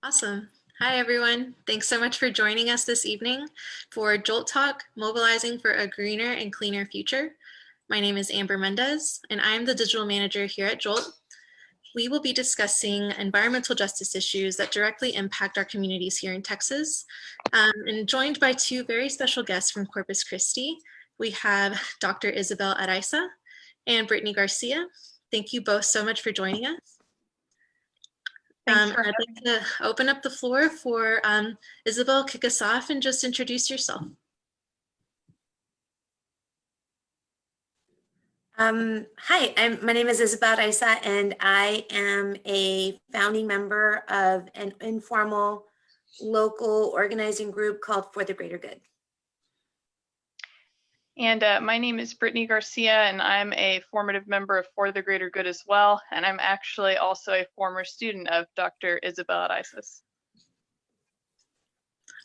Awesome. Hi, everyone. Thanks so much for joining us this evening for Jolt Talk, Mobilizing for a Greener and Cleaner Future. My name is Ambar Mendez, and I'm the digital manager here at Jolt. We will be discussing environmental justice issues that directly impact our communities here in Texas. And joined by two very special guests from Corpus Christi, we have Dr. Isabel Araiza and Brittany Garcia. Thank you both so much for joining us. Thanks for I'd like to open up the floor for Isabel, kick us off and just introduce yourself. Hi, my name is Isabel Araiza, and I am a founding member of an informal local organizing group called For the Greater Good. And my name is Brittany Garcia, and I'm a formative member of For the Greater Good as well. And I'm actually also a former student of Dr. Isabel Araiza's.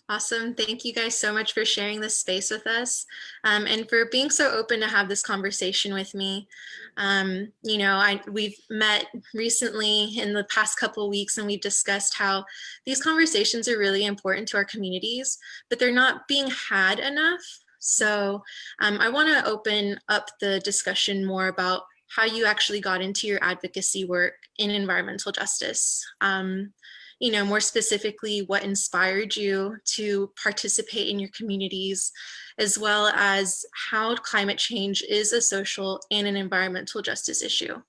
Awesome. Thank you guys so much for sharing this space with us and for being so open to have this conversation with me. We've met recently in the past couple of weeks, and we've discussed how these conversations are really important to our communities, but they're not being had enough. So I want to open up the discussion more about how you actually got into your advocacy work in environmental justice. More specifically, what inspired you to participate in your communities, as well as how climate change is a social and an environmental justice issue.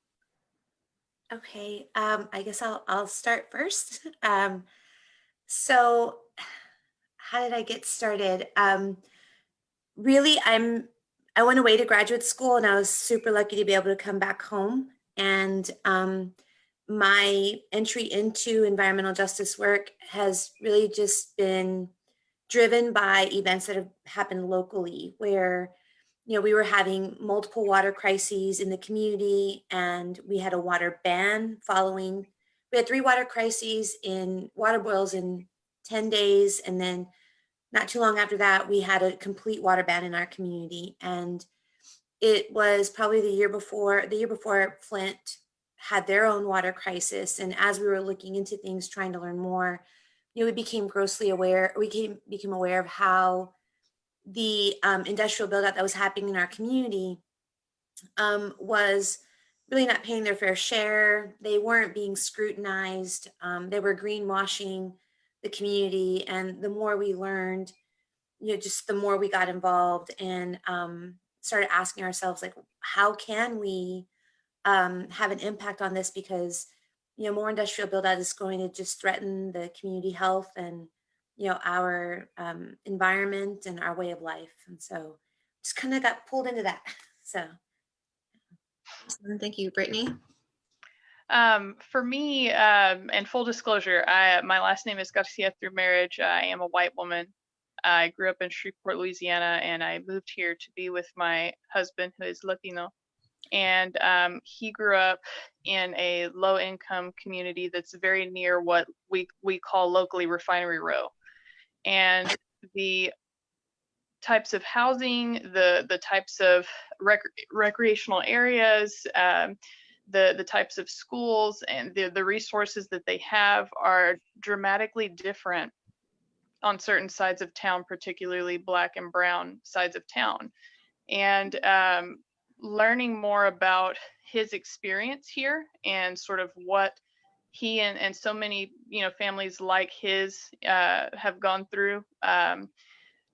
Okay, I guess I'll start first. So how did I get started? Really, I went away to graduate school, and I was super lucky to be able to come back home. And my entry into environmental justice work has really just been driven by events that have happened locally, where we were having multiple water crises in the community, and we had a water ban following. We had 3 water crises in water boils in 10 days, and then not too long after that, we had a complete water ban in our community. And it was probably the year before Flint had their own water crisis. And as we were looking into things, trying to learn more, we became grossly aware. Became aware of how the industrial buildout that was happening in our community was really not paying their fair share. They weren't being scrutinized. They were greenwashing the community. And the more we learned, just the more we got involved and started asking ourselves, like, how can we have an impact on this? Because more industrial build out is going to just threaten the community health and our environment and our way of life. And so just kind of got pulled into that. So Awesome. Thank you, Brittany. For me, and full disclosure, my last name is Garcia through marriage. I am a white woman. I grew up in Shreveport, Louisiana, and I moved here to be with my husband, who is Latino. And he grew up in a low-income community that's very near what we call locally Refinery Row. And the types of housing, the types of recreational areas, the types of schools, and the resources that they have are dramatically different on certain sides of town, particularly Black and brown sides of town. And learning more about his experience here and sort of what he and so many families like his have gone through,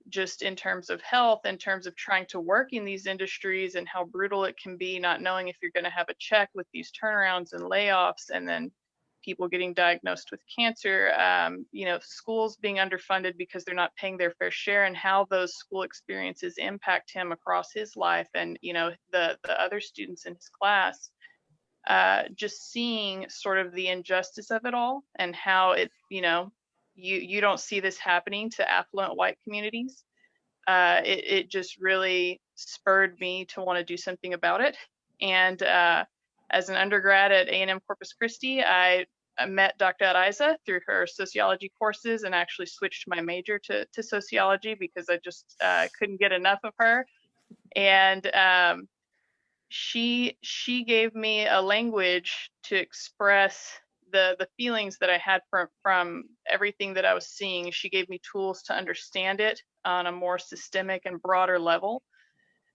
just in terms of health, in terms of trying to work in these industries, and how brutal it can be, not knowing if you're going to have a check with these turnarounds and layoffs, and then people getting diagnosed with cancer, schools being underfunded because they're not paying their fair share, and how those school experiences impact him across his life, and the other students in his class. Just seeing sort of the injustice of it all, and how it, you don't see this happening to affluent white communities. It just really spurred me to want to do something about it. And as an undergrad at A&M Corpus Christi, I met Dr. Araiza through her sociology courses, and actually switched my major to sociology because I just couldn't get enough of her. And she gave me a language to express the feelings that I had from everything that I was seeing. She gave me tools to understand it on a more systemic and broader level.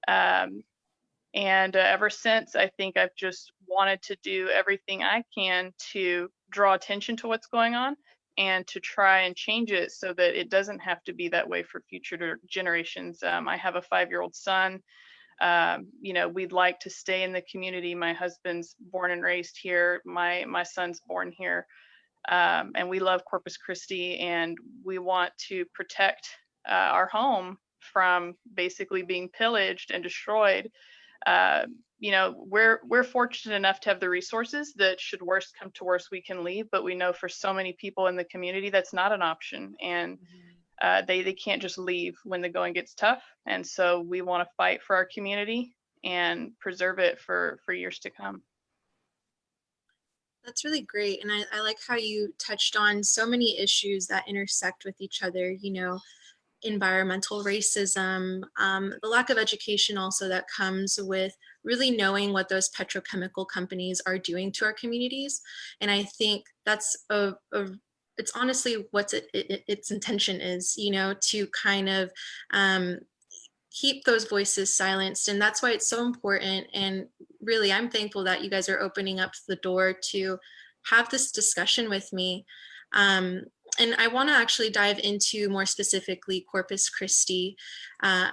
And ever since, I think I've just wanted to do everything I can to draw attention to what's going on and to try and change it so that it doesn't have to be that way for future generations. I have a 5-year-old son. You know, we'd like to stay in the community. My husband's born and raised here. My son's born here. And we love Corpus Christi, and we want to protect our home from basically being pillaged and destroyed. You know, we're fortunate enough to have the resources that should worst come to worst, we can leave, but we know for so many people in the community that's not an option, and they can't just leave when the going gets tough. And so we want to fight for our community and preserve it for years to come. That's really great. And I like how you touched on so many issues that intersect with each other, you know, environmental racism, the lack of education also that comes with really knowing what those petrochemical companies are doing to our communities. And I think that's it's honestly what its intention is, you know, to kind of keep those voices silenced. And that's why it's so important. And really, I'm thankful that you guys are opening up the door to have this discussion with me. And I want to actually dive into more specifically Corpus Christi. A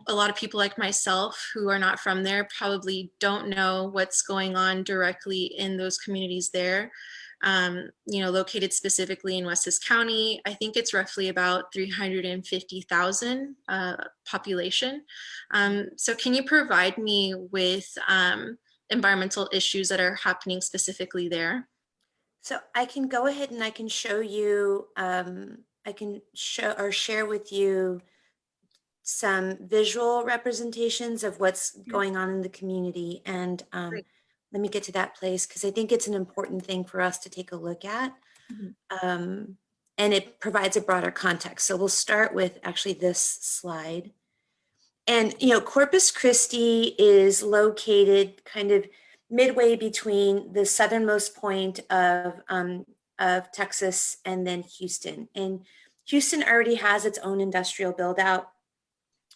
lot of people like myself who are not from there probably don't know what's going on directly in those communities there. You know, located specifically in Wessex County, I think it's roughly about 350,000 population. So can you provide me with environmental issues that are happening specifically there? So I can go ahead and I can show you, I can show or share with you some visual representations of what's going on in the community. And Great. let me get to that place because I think it's an important thing for us to take a look at. And it provides a broader context. So we'll start with actually this slide. And, you know, Corpus Christi is located kind of midway between the southernmost point of Texas and then Houston. And Houston already has its own industrial build out,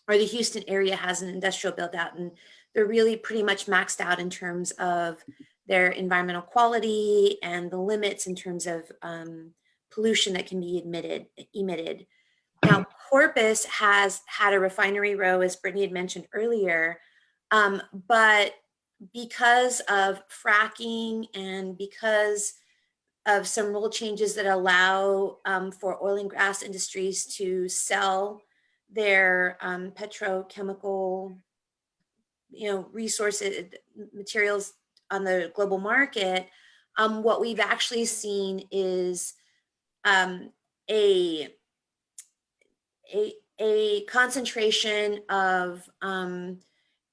or the Houston area has an industrial build out, and they're really pretty much maxed out in terms of their environmental quality and the limits in terms of pollution that can be emitted. Now, Corpus has had a refinery row, as Brittany had mentioned earlier, but because of fracking and because of some rule changes that allow for oil and gas industries to sell their petrochemical, you know, resources, materials on the global market, what we've actually seen is a concentration of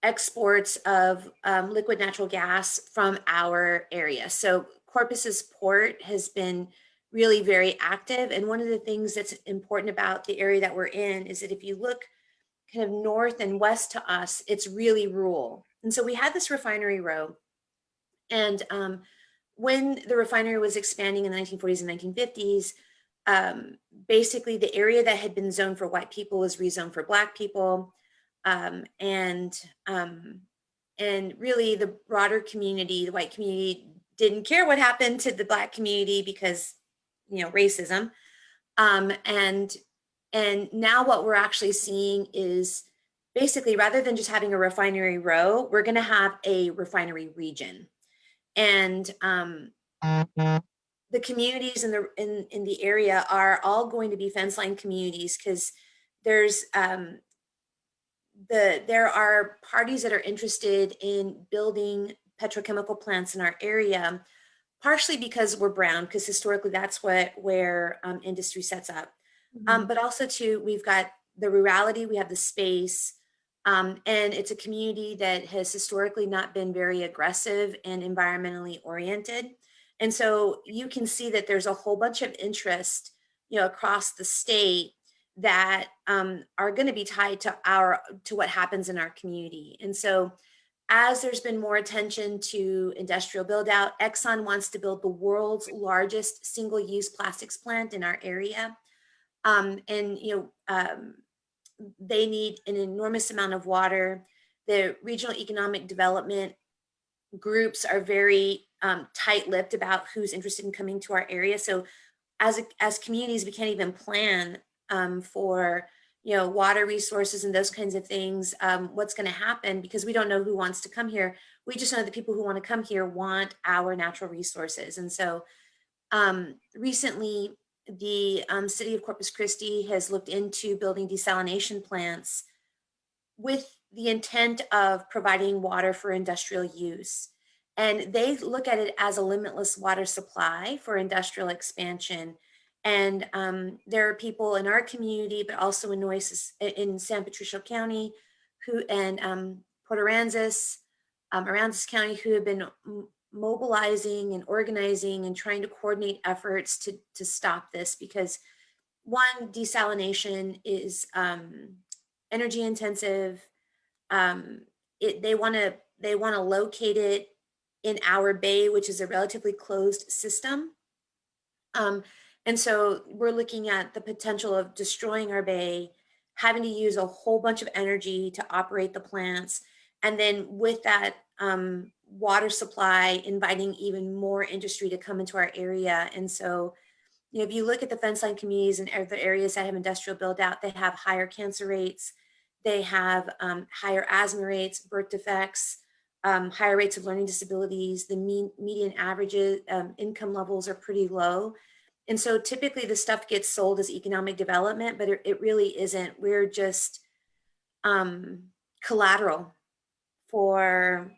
exports of liquid natural gas from our area. So Corpus's port has been really very active. And one of the things that's important about the area that we're in is that if you look kind of north and west to us, it's really rural. And so we had this refinery row. And when the refinery was expanding in the 1940s and 1950s, basically the area that had been zoned for white people was rezoned for Black people. And really the broader community, the white community, didn't care what happened to the Black community because, you know, racism. And now what we're actually seeing is basically, rather than just having a refinery row, we're going to have a refinery region. And the communities in the area are all going to be fence line communities because there's there are parties that are interested in building petrochemical plants in our area, partially because we're brown, because historically that's where industry sets up. But also too, we've got the rurality, we have the space, and it's a community that has historically not been very aggressive and environmentally oriented. And so you can see that there's a whole bunch of interest, you know, across the state that are going to be tied to what happens in our community. And so as there's been more attention to industrial build out, Exxon wants to build the world's largest single-use plastics plant in our area. And they need an enormous amount of water. The regional economic development groups are very tight-lipped about who's interested in coming to our area. So as communities, we can't even plan for water resources and those kinds of things, what's going to happen, because we don't know who wants to come here. We just know the people who want to come here want our natural resources. And so recently, the city of Corpus Christi has looked into building desalination plants with the intent of providing water for industrial use. And they look at it as a limitless water supply for industrial expansion. And there are people in our community, but also in Nueces, in San Patricio County, and Port Aransas, Aransas County, who have been mobilizing and organizing and trying to coordinate efforts to stop this, because one, desalination is energy intensive. They want to locate it in our bay, which is a relatively closed system. And so we're looking at the potential of destroying our bay, having to use a whole bunch of energy to operate the plants. And then with that water supply, inviting even more industry to come into our area. And so, if you look at the fence line communities and other areas that have industrial build out, they have higher cancer rates. They have higher asthma rates, birth defects, higher rates of learning disabilities. The median averages income levels are pretty low. And so typically the stuff gets sold as economic development, but it really isn't. We're just collateral for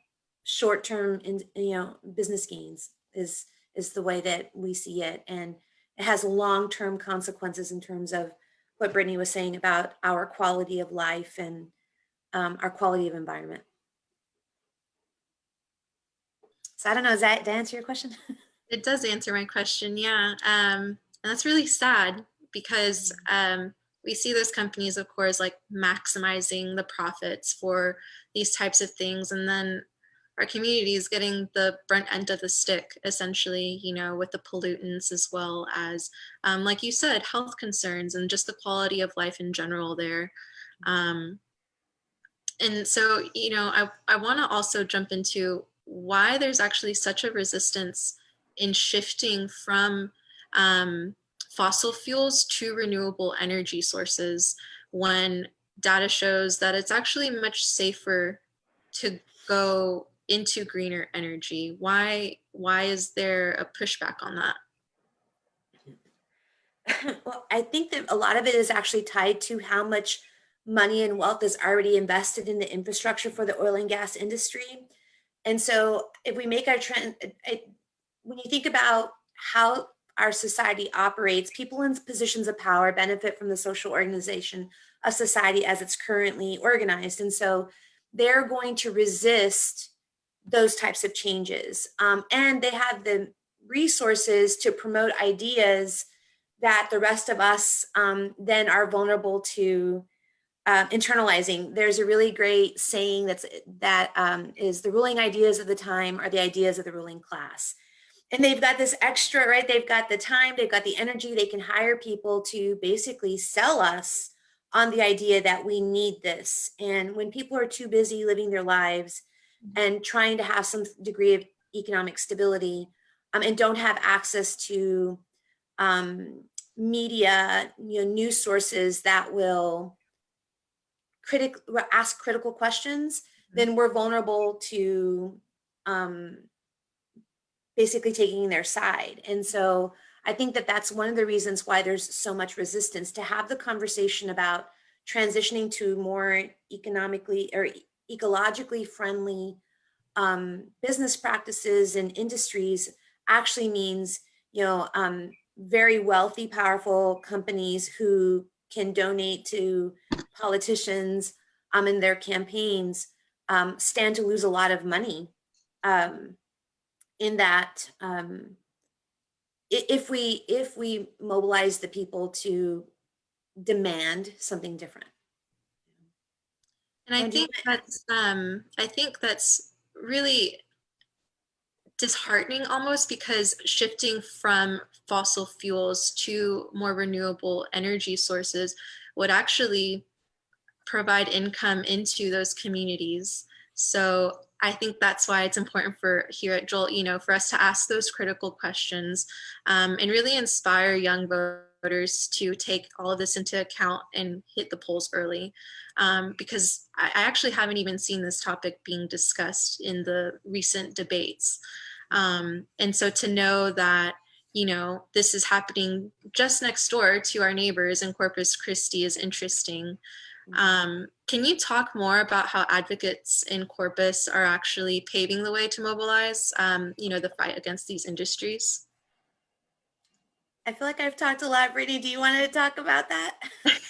short-term business gains is the way that we see it. And it has long-term consequences in terms of what Brittany was saying about our quality of life and our quality of environment. So I don't know, does that answer your question? It does answer my question, yeah. And that's really sad because we see those companies, of course, like maximizing the profits for these types of things. And then our community is getting the brunt end of the stick, essentially, with the pollutants, as well as, like you said, health concerns and just the quality of life in general there. And so, I want to also jump into why there's actually such a resistance in shifting from fossil fuels to renewable energy sources, when data shows that it's actually much safer to go into greener energy. Why is there a pushback on that? Well, I think that a lot of it is actually tied to how much money and wealth is already invested in the infrastructure for the oil and gas industry. And so if we make our trend, when you think about how our society operates, people in positions of power benefit from the social organization of society as it's currently organized. And so they're going to resist those types of changes. And they have the resources to promote ideas that the rest of us then are vulnerable to internalizing. There's a really great saying that is the ruling ideas of the time are the ideas of the ruling class. And they've got this extra, right? They've got the time, they've got the energy, they can hire people to basically sell us on the idea that we need this. And when people are too busy living their lives and trying to have some degree of economic stability and don't have access to media, news sources that will ask critical questions, then we're vulnerable to basically taking their side. And so I think that that's one of the reasons why there's so much resistance to have the conversation about transitioning to more economically or ecologically friendly business practices and industries actually means, very wealthy, powerful companies who can donate to politicians in their campaigns stand to lose a lot of money in that if we mobilize the people to demand something different. And Wendy? I think that's really disheartening almost, because shifting from fossil fuels to more renewable energy sources would actually provide income into those communities. So I think that's why it's important for here at Jolt, for us to ask those critical questions, and really inspire young voters to take all of this into account and hit the polls early. Because I actually haven't even seen this topic being discussed in the recent debates. And so to know that, this is happening just next door to our neighbors in Corpus Christi is interesting. Can you talk more about how advocates in Corpus are actually paving the way to mobilize, the fight against these industries? I feel like I've talked a lot. Brittany, do you want to talk about that?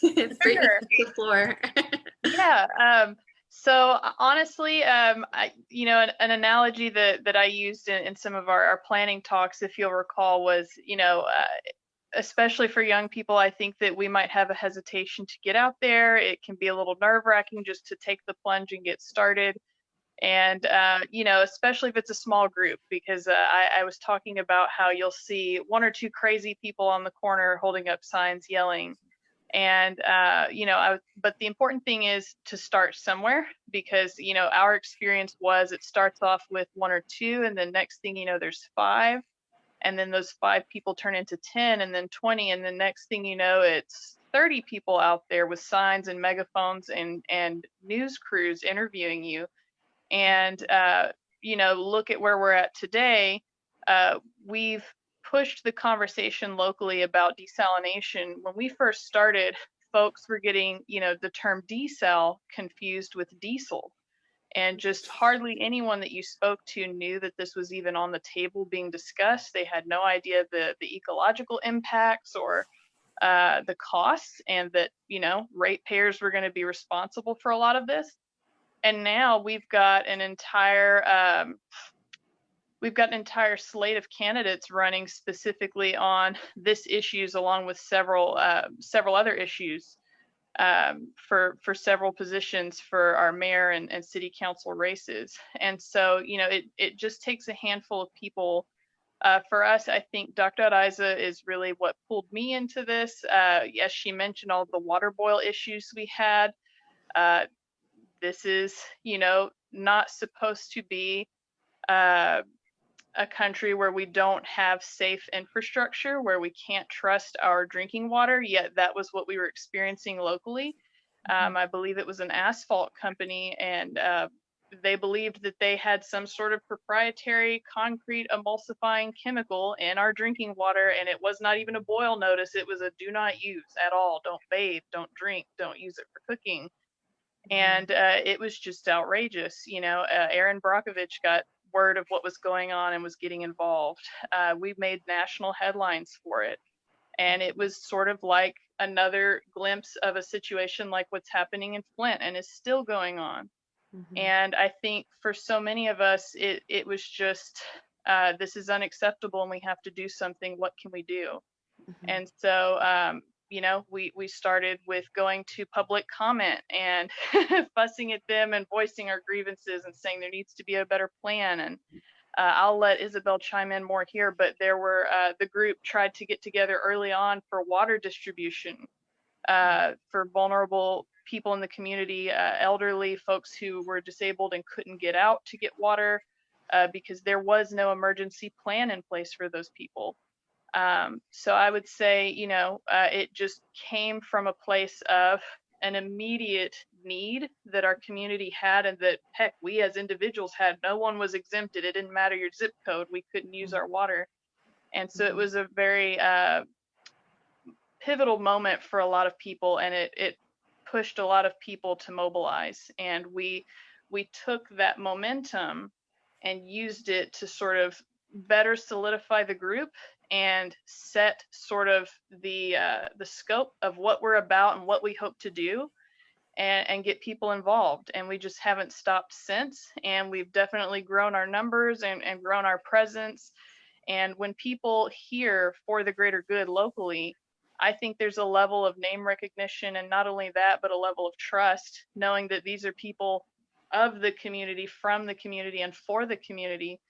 Brittany, the floor. Yeah. So honestly, an analogy that I used in some of our planning talks, if you'll recall, was, especially for young people, I think that we might have a hesitation to get out there. It can be a little nerve-wracking just to take the plunge and get started. And, especially if it's a small group, because I was talking about how you'll see one or two crazy people on the corner holding up signs yelling. And, but the important thing is to start somewhere, because, our experience was it starts off with one or two, and then next thing you know, there's five. And then those five people turn into 10, and then 20. And the next thing you know, it's 30 people out there with signs and megaphones and news crews interviewing you. And, look at where we're at today. We've pushed the conversation locally about desalination. When we first started, folks were getting, the term desal confused with diesel. And just hardly anyone that you spoke to knew that this was even on the table being discussed. They had no idea the ecological impacts or the costs, and that, ratepayers were going to be responsible for a lot of this. And now we've got an entire slate of candidates running specifically on this issues, along with several other issues, for several positions for our mayor and city council races. And so, it just takes a handful of people. For us, I think Dr. Araiza is really what pulled me into this. Yes, she mentioned all the water boil issues we had. This is, not supposed to be a country where we don't have safe infrastructure, where we can't trust our drinking water, yet that was what we were experiencing locally. I believe it was an asphalt company, and they believed that they had some sort of proprietary concrete emulsifying chemical in our drinking water, and it was not even a boil notice. It was a do not use at all. Don't bathe, don't drink, don't use it for cooking. And it was just outrageous. Aaron Brockovich got word of what was going on and was getting involved. We made national headlines for it. And it was sort of like another glimpse of a situation like what's happening in Flint and is still going on. And I think for so many of us, it was just, this is unacceptable and we have to do something. What can we do? And so, we started with going to public comment and fussing at them and voicing our grievances and saying there needs to be a better plan. And I'll let Isabel chime in more here, but there were, the group tried to get together early on for water distribution for vulnerable people in the community, elderly folks who were disabled and couldn't get out to get water because there was no emergency plan in place for those people. So I would say, it just came from a place of an immediate need that our community had, and that, heck, we as individuals had. No one was exempted. It didn't matter your zip code. We couldn't use our water. And so it was a very pivotal moment for a lot of people, and it pushed a lot of people to mobilize. And we took that momentum and used it to sort of better solidify the group and set sort of the scope of what we're about and what we hope to do, and get people involved. And we just haven't stopped since. And we've definitely grown our numbers and grown our presence. And when people hear for the greater good locally, I think there's a level of name recognition, and not only that, but a level of trust, knowing that these are people of the community, from the community, and for the community,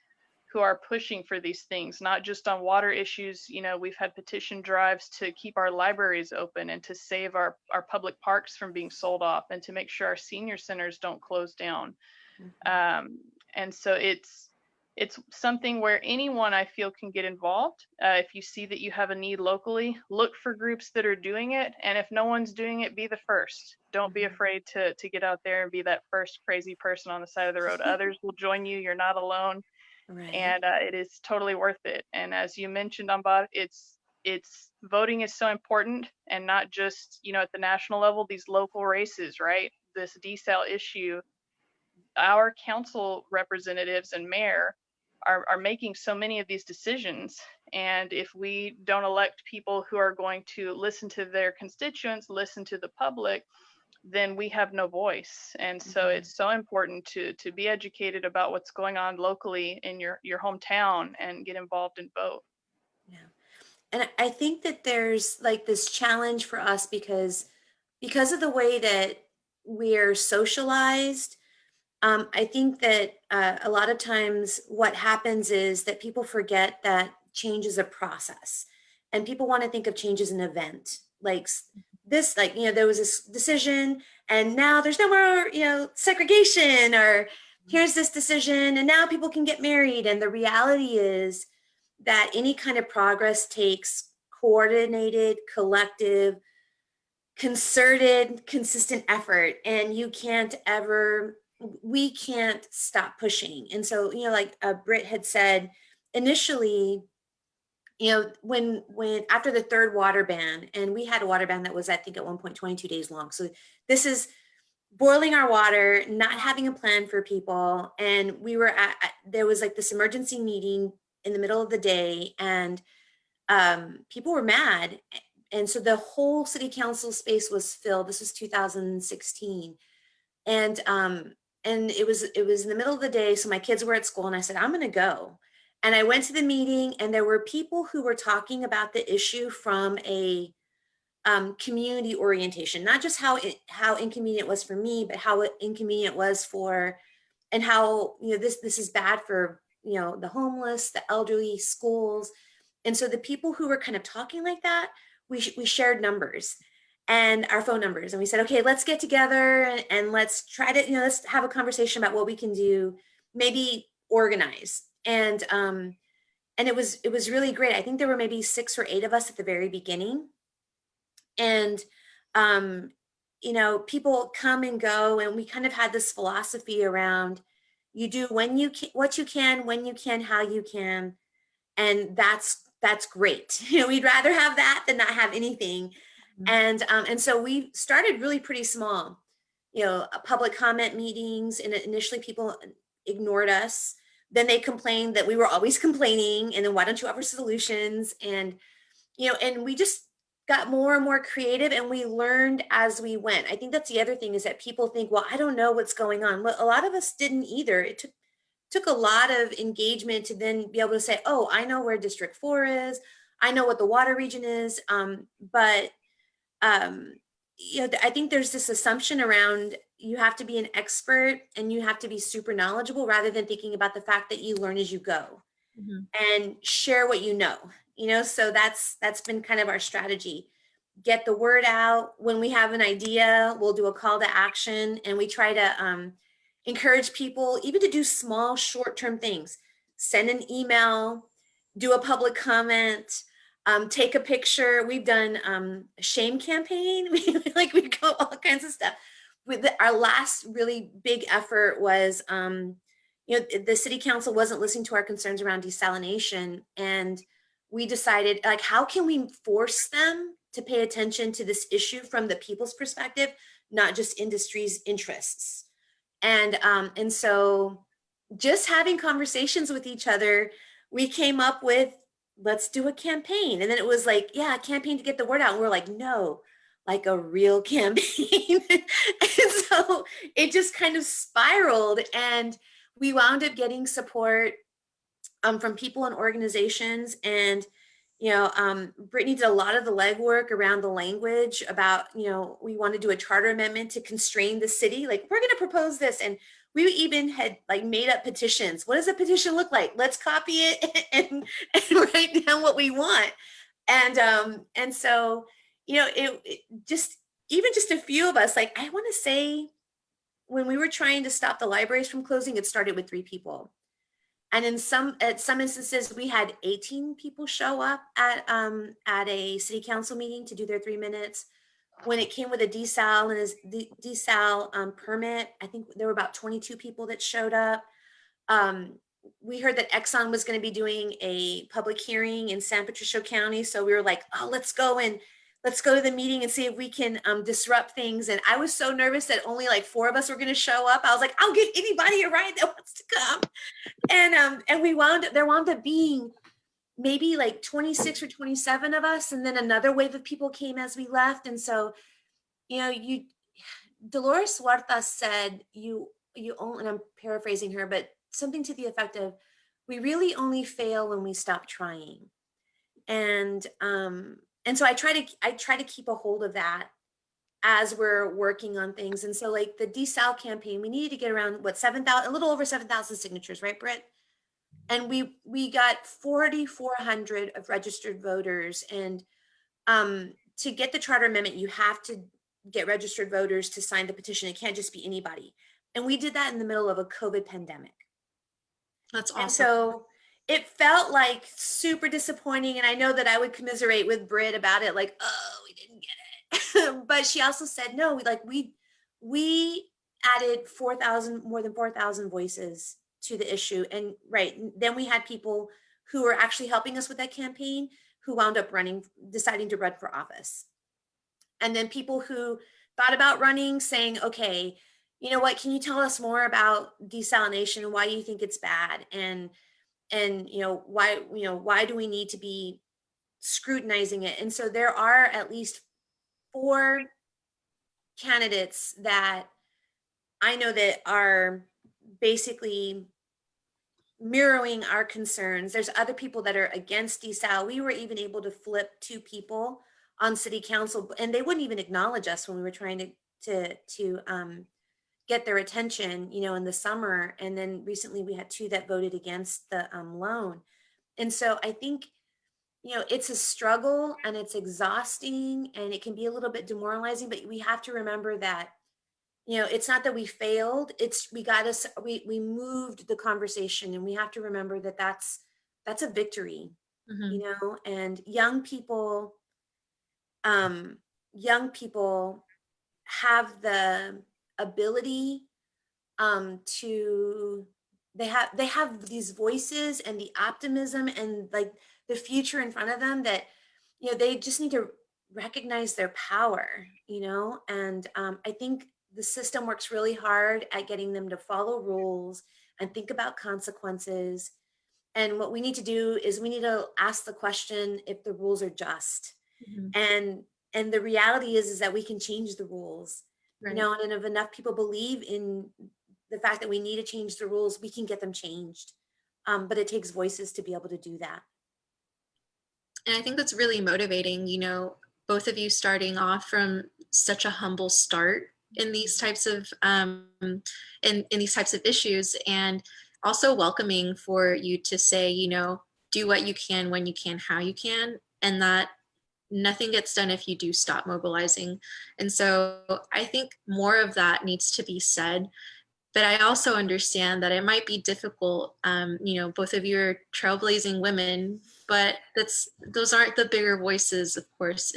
who are pushing for these things, not just on water issues. You know, we've had petition drives to keep our libraries open and to save our public parks from being sold off and to make sure our senior centers don't close down. And so it's something where anyone, I feel, can get involved. If you see that you have a need locally, look for groups that are doing it. And if no one's doing it, be the first. Don't be afraid to get out there and be that first crazy person on the side of the road. Others will join you. You're not alone. Right. And it is totally worth it. And as you mentioned, Ambar, it's voting is so important, and not just, you know, at the national level, these local races, right? This desal issue, our council representatives and mayor are making so many of these decisions. And if we don't elect people who are going to listen to their constituents, listen to the public, then we have no voice. And so it's so important to be educated about what's going on locally in your hometown and get involved and vote. Yeah. And I think that there's like this challenge for us because of the way that we're socialized. I think that a lot of times what happens is that people forget that change is a process, and people want to think of change as an event. Like this, like, you know, there was this decision and now there's no more, you know, segregation, or here's this decision and now people can get married. And the reality is that any kind of progress takes coordinated, collective, concerted, consistent effort. And we can't stop pushing. And so, you know, like Britt had said initially, you know, when after the third water ban, and we had a water ban that was, I think at one point 22 days long. So this is boiling our water, not having a plan for people. And we were there was like this emergency meeting in the middle of the day, and people were mad. And so the whole city council space was filled. This was 2016. And it was in the middle of the day. So my kids were at school and I said, I'm going to go. And I went to the meeting, and there were people who were talking about the issue from a community orientation, not just how inconvenient it was for me, but how inconvenient it was for, and how, you know, this is bad for, you know, the homeless, the elderly, schools. And so the people who were kind of talking like that, we shared numbers and our phone numbers, and we said, okay, let's get together and let's try to, you know, let's have a conversation about what we can do, maybe organize. And it was really great. I think there were maybe 6 or 8 of us at the very beginning. And you know, people come and go, and we kind of had this philosophy around, you do when you can, what you can, when you can, how you can. And that's great. You know, we'd rather have that than not have anything. And so we started really pretty small, you know, public comment meetings, and initially people ignored us. Then they complained that we were always complaining, and then why don't you offer solutions? And, you know, and we just got more and more creative, and we learned as we went. I think that's the other thing, is that people think, well, I don't know what's going on. Well, a lot of us didn't either. It took a lot of engagement to then be able to say, oh, I know where District 4 is. I know what the water region is. But you know, I think there's this assumption around, you have to be an expert and you have to be super knowledgeable, rather than thinking about the fact that you learn as you go and share what you know. You know, so that's been kind of our strategy. Get the word out. When we have an idea, we'll do a call to action, and we try to encourage people even to do small short-term things. Send an email, do a public comment, take a picture. We've done a shame campaign. We go all kinds of stuff. Our last really big effort was, you know, the city council wasn't listening to our concerns around desalination, and we decided, like, how can we force them to pay attention to this issue from the people's perspective, not just industry's interests. And so just having conversations with each other, we came up with, let's do a campaign. And then it was like, yeah, a campaign to get the word out. And we're like, no, like a real campaign. And so it just kind of spiraled, and we wound up getting support from people and organizations. And Brittany did a lot of the legwork around the language about, we want to do a charter amendment to constrain the city. Like, we're going to propose this. And we even had like made up petitions. What does a petition look like? Let's copy it and write down what we want. And so, it just, even just a few of us, like, I want to say when we were trying to stop the libraries from closing, it started with 3 people. And at some instances, we had 18 people show up at a city council meeting to do their 3 minutes. When it came with a desal and the desal permit, I think there were about 22 people that showed up. We heard that Exxon was going to be doing a public hearing in San Patricio County. So we were like, oh, let's go to the meeting and see if we can disrupt things. And I was so nervous that only like 4 of us were going to show up. I was like, I'll give anybody a ride that wants to come. And there wound up being maybe like 26 or 27 of us. And then another wave of people came as we left. And so, Dolores Huerta said, you only, and I'm paraphrasing her, but something to the effect of, we really only fail when we stop trying. And so I try to keep a hold of that as we're working on things. And so like the desal campaign, we needed to get around 7,000, a little over 7,000 signatures, right, Britt? And we got 4,400 of registered voters. And to get the charter amendment, you have to get registered voters to sign the petition. It can't just be anybody. And we did that in the middle of a COVID pandemic. That's awesome. And so it felt like super disappointing. And I know that I would commiserate with Britt about it, like, oh, we didn't get it. But she also said, no, we added more than 4,000 voices to the issue. And then we had people who were actually helping us with that campaign who wound up deciding to run for office. And then people who thought about running saying, okay, you know what, can you tell us more about desalination and why you think it's bad? And why do we need to be scrutinizing it? And so there are at least 4 candidates that I know that are basically mirroring our concerns. There's other people that are against desal. We were even able to flip 2 people on city council, and they wouldn't even acknowledge us when we were trying to get their attention, in the summer. And then recently we had 2 that voted against the loan. And so I think, it's a struggle and it's exhausting and it can be a little bit demoralizing, but we have to remember that, it's not that we failed, we moved the conversation, and we have to remember that that's a victory, and young people have the ability they have these voices and the optimism and like the future in front of them that, they just need to recognize their power, and I think the system works really hard at getting them to follow rules and think about consequences. And what we need to do is we need to ask the question if the rules are just. And the reality is that we can change the rules, Right. And if enough people believe in the fact that we need to change the rules, we can get them changed. But it takes voices to be able to do that. And I think that's really motivating, both of you starting off from such a humble start in these types of in these types of issues, and also welcoming for you to say, do what you can, when you can, how you can, and that nothing gets done if you do stop mobilizing. And so I think more of that needs to be said. But I also understand that it might be difficult. Both of you are trailblazing women, but those aren't the bigger voices, of course,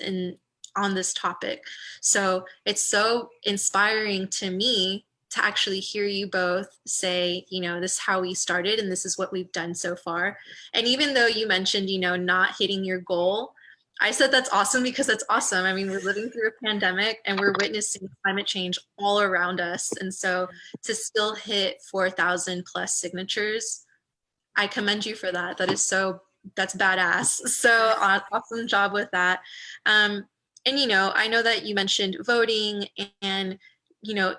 on this topic. So it's so inspiring to me to actually hear you both say, this is how we started and this is what we've done so far. And even though you mentioned, not hitting your goal, I said that's awesome because that's awesome. I mean, we're living through a pandemic and we're witnessing climate change all around us. And so to still hit 4,000 plus signatures, I commend you for that. That's badass. So awesome job with that. And, I know that you mentioned voting and,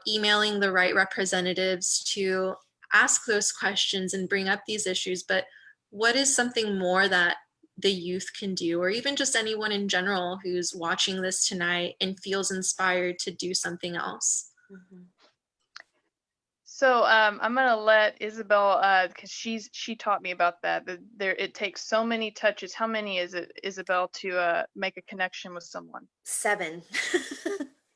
emailing the right representatives to ask those questions and bring up these issues, but what is something more that the youth can do, or even just anyone in general who's watching this tonight and feels inspired to do something else? Mhm. So I'm gonna let Isabel, because she taught me about that. There it takes so many touches. How many is it, Isabel, to make a connection with someone? 7.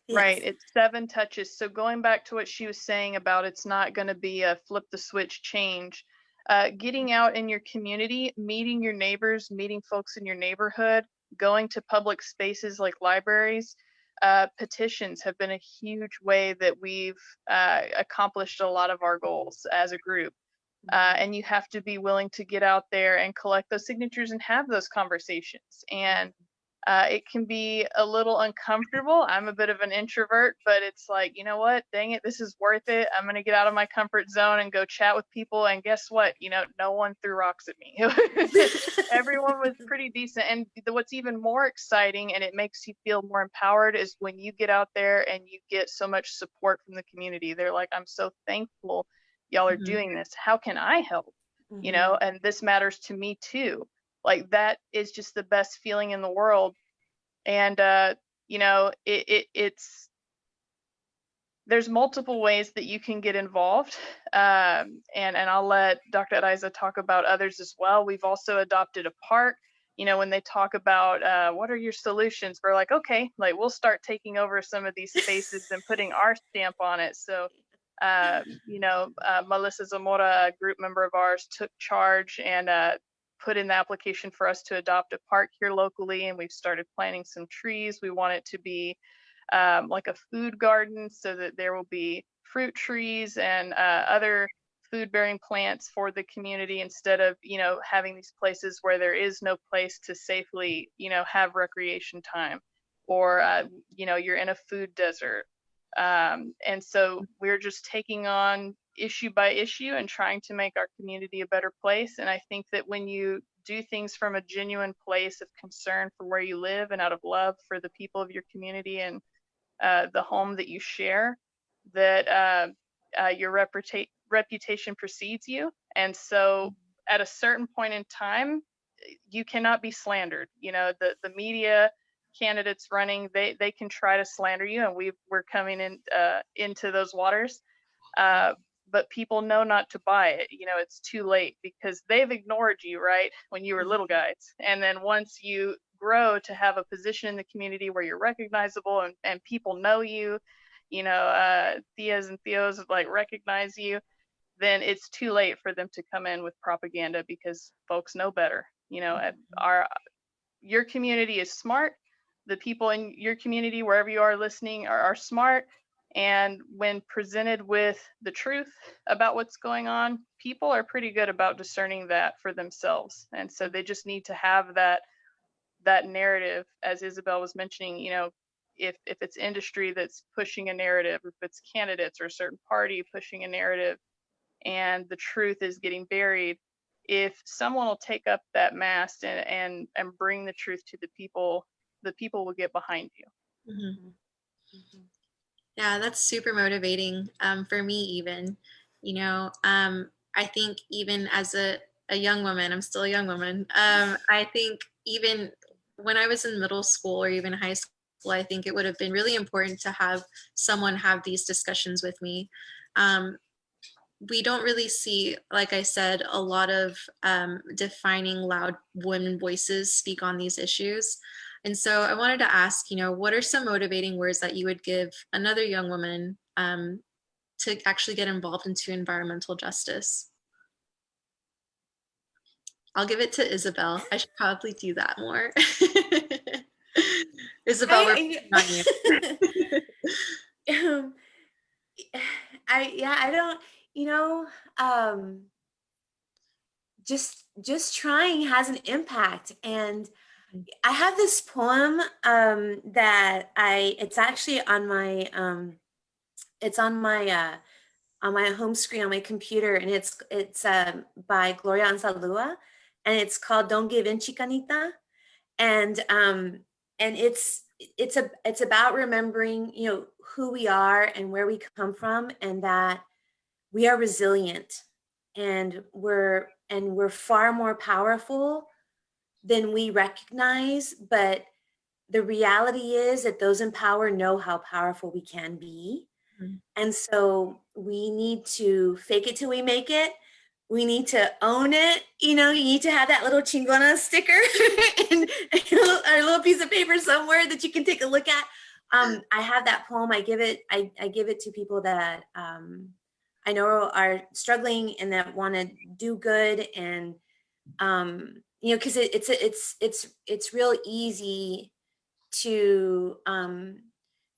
Right, Yes. it's 7 touches. So going back to what she was saying about it's not going to be a flip the switch change. Getting out in your community, meeting your neighbors, meeting folks in your neighborhood, going to public spaces like libraries, petitions have been a huge way that we've accomplished a lot of our goals as a group. And you have to be willing to get out there and collect those signatures and have those conversations. And it can be a little uncomfortable. I'm a bit of an introvert, but it's like, you know what? Dang it, this is worth it. I'm going to get out of my comfort zone and go chat with people. And guess what? You know, no one threw rocks at me. Everyone was pretty decent. And what's even more exciting, and it makes you feel more empowered, is when you get out there and you get so much support from the community. They're like, I'm so thankful y'all are doing this. How can I help? You know, and this matters to me too. Like that is just the best feeling in the world. And you know, it's there's multiple ways that you can get involved. And I'll let Dr. Araiza talk about others as well. We've also adopted a park. You know, when they talk about what are your solutions, we're like, okay, like we'll start taking over some of these spaces and putting our stamp on it. So you know, Melissa Zamora, a group member of ours, took charge and put in the application for us to adopt a park here locally, and we've started planting some trees. We want it to be like a food garden so that there will be fruit trees and other food-bearing plants for the community, instead of, you know, having these places where there is no place to safely, you know, have recreation time, or you know, you're in a food desert. And so we're just taking on issue by issue and trying to make our community a better place. And I think that when you do things from a genuine place of concern for where you live and out of love for the people of your community and the home that you share, that your reputation precedes you. And so at a certain point in time, you cannot be slandered. You know, the media candidates running, they can try to slander you, and we're coming in into those waters. But people know not to buy it. You know, it's too late because they've ignored you, right, when you were little guys. And then once you grow to have a position in the community where you're recognizable and people know you, you know, Theas and Theos like recognize you, then it's too late for them to come in with propaganda because folks know better. You know, your community is smart. The people in your community, wherever you are listening, are smart. And when presented with the truth about what's going on, people are pretty good about discerning that for themselves. And so they just need to have that narrative, as Isabel was mentioning. You know, if it's industry that's pushing a narrative, if it's candidates or a certain party pushing a narrative, and the truth is getting buried, if someone will take up that mast and bring the truth to the people will get behind you. Mm-hmm. Yeah, that's super motivating for me even. You know, I think even as a young woman, I'm still a young woman. I think even when I was in middle school or even high school, I think it would have been really important to have someone have these discussions with me. We don't really see, like I said, a lot of defining loud women voices speak on these issues. And so I wanted to ask, you know, what are some motivating words that you would give another young woman to actually get involved into environmental justice? I'll give it to Isabel. I should probably do that more. Isabel, we're picking on you. I don't, you know, just trying has an impact. And I have this poem that it's actually on my it's on my home screen on my computer, and it's by Gloria Anzalua, and it's called "Don't Give In, Chicanita." And it's about remembering, you know, who we are and where we come from, and that we are resilient, and we're far more powerful than we recognize. But the reality is that those in power know how powerful we can be. Mhm. And so we need to fake it till we make it. We need to own it. You know, you need to have that little chingona sticker and a little piece of paper somewhere that you can take a look at. I have that poem. I give it to people that I know are struggling and that want to do good. And you know, because it's real easy to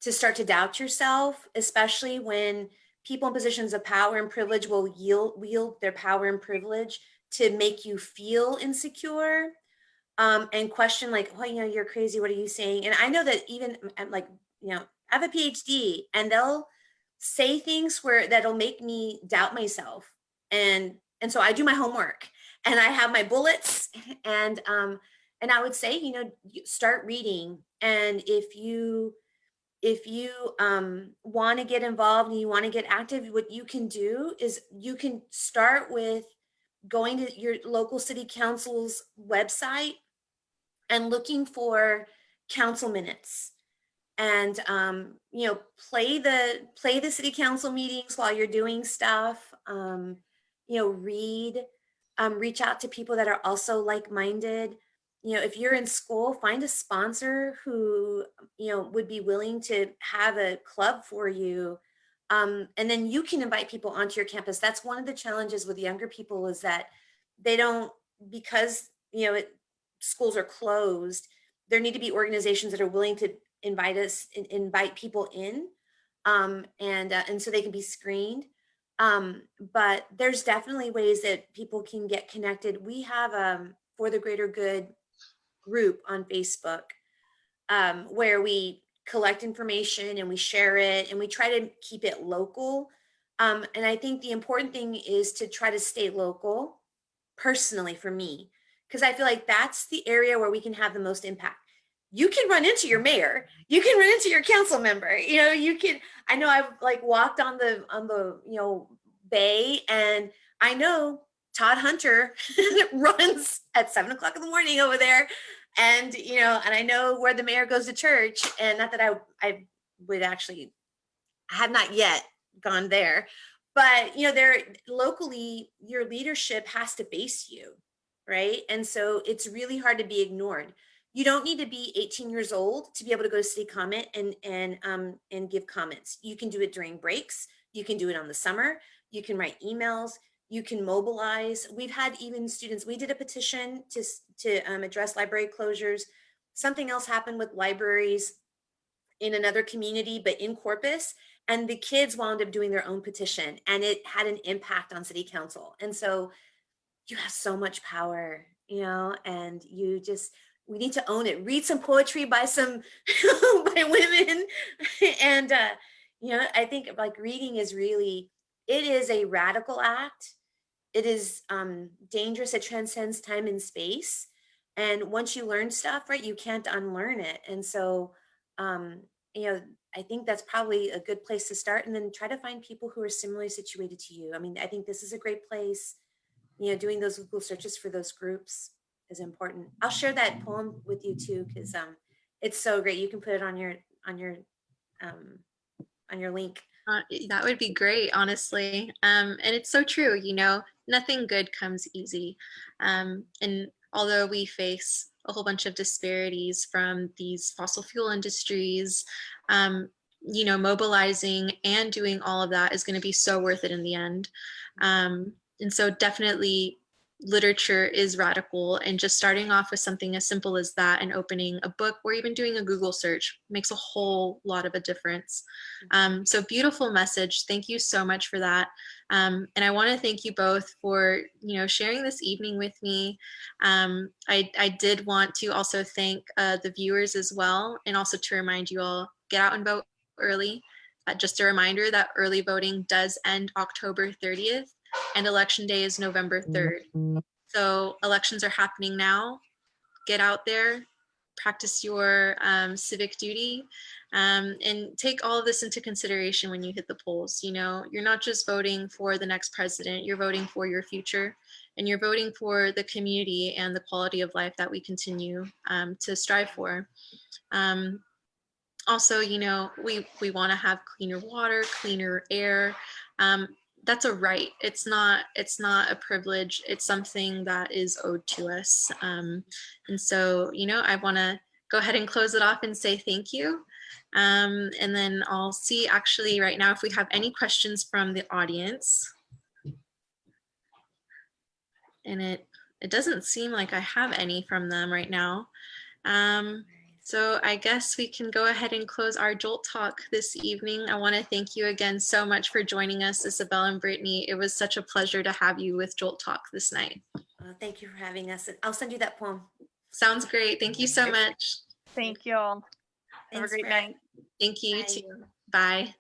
start to doubt yourself, especially when people in positions of power and privilege will wield their power and privilege to make you feel insecure, and question like, oh, you know, you're crazy. What are you saying? And I know that even I'm like, you know, I have a PhD and they'll say things where that'll make me doubt myself. And so I do my homework and I have my bullets and I would say, you know, start reading. And if you want to get involved and you want to get active, what you can do is you can start with going to your local city council's website and looking for council minutes, and you know, play the city council meetings while you're doing stuff. You know, reach out to people that are also like-minded. You know, if you're in school, find a sponsor who, you know, would be willing to have a club for you. And then you can invite people onto your campus. That's one of the challenges with younger people, is that they don't, because, you know, schools are closed, there need to be organizations that are willing to invite people in, and so they can be screened. But there's definitely ways that people can get connected. We have For the Greater Good group on Facebook, where we collect information and we share it and we try to keep it local. And I think the important thing is to try to stay local, personally, for me, because I feel like that's the area where we can have the most impact. You can run into your mayor, you can run into your council member, you know, you can, I know I've like walked on the, you know, bay, and I know Todd Hunter runs at 7 o'clock in the morning over there. And, you know, and I know where the mayor goes to church, and not that I would actually, I have not yet gone there, but you know, there locally, your leadership has to face you, right? And so it's really hard to be ignored. You don't need to be 18 years old to be able to go to city comment and give comments. You can do it during breaks. You can do it on the summer. You can write emails. You can mobilize. We've had even students. We did a petition to address library closures. Something else happened with libraries in another community, but in Corpus, and the kids wound up doing their own petition, and it had an impact on city council. And so you have so much power, you know, and we need to own it. Read some poetry by some by women. And you know, I think like reading is really, it is a radical act. It is dangerous. It transcends time and space. And once you learn stuff, right, you can't unlearn it. And so, you know, I think that's probably a good place to start. And then try to find people who are similarly situated to you. I mean, I think this is a great place. You know, doing those Google searches for those groups is important. I'll share that poem with you too, because it's so great. You can put it on um, your link. That would be great, honestly. And it's so true, you know, nothing good comes easy. And although we face a whole bunch of disparities from these fossil fuel industries, you know, mobilizing and doing all of that is going to be so worth it in the end. And so definitely literature is radical, and just starting off with something as simple as that and opening a book or even doing a Google search makes a whole lot of a difference. So beautiful message. Thank you so much for that. And I want to thank you both for, you know, sharing this evening with me. I did want to also thank the viewers as well, and also to remind you all, get out and vote early. Just a reminder that early voting does end October 30th. And election day is November 3rd. So elections are happening now. Get out there, practice your civic duty, and take all of this into consideration when you hit the polls. You know, you're not just voting for the next president, you're voting for your future, and you're voting for the community and the quality of life that we continue to strive for. Also, you know, we want to have cleaner water, cleaner air. That's a right. It's not a privilege. It's something that is owed to us. And so, you know, I want to go ahead and close it off and say thank you. And then I'll see actually right now if we have any questions from the audience. And it doesn't seem like I have any from them right now. So I guess we can go ahead and close our Jolt Talk this evening. I want to thank you again so much for joining us, Isabel and Brittany. It was such a pleasure to have you with Jolt Talk this night. Thank you for having us. I'll send you that poem. Sounds great. Thank you so much. Thank you all. Have a Thanks, great Britt. night. Thank you, you Bye. too. Bye.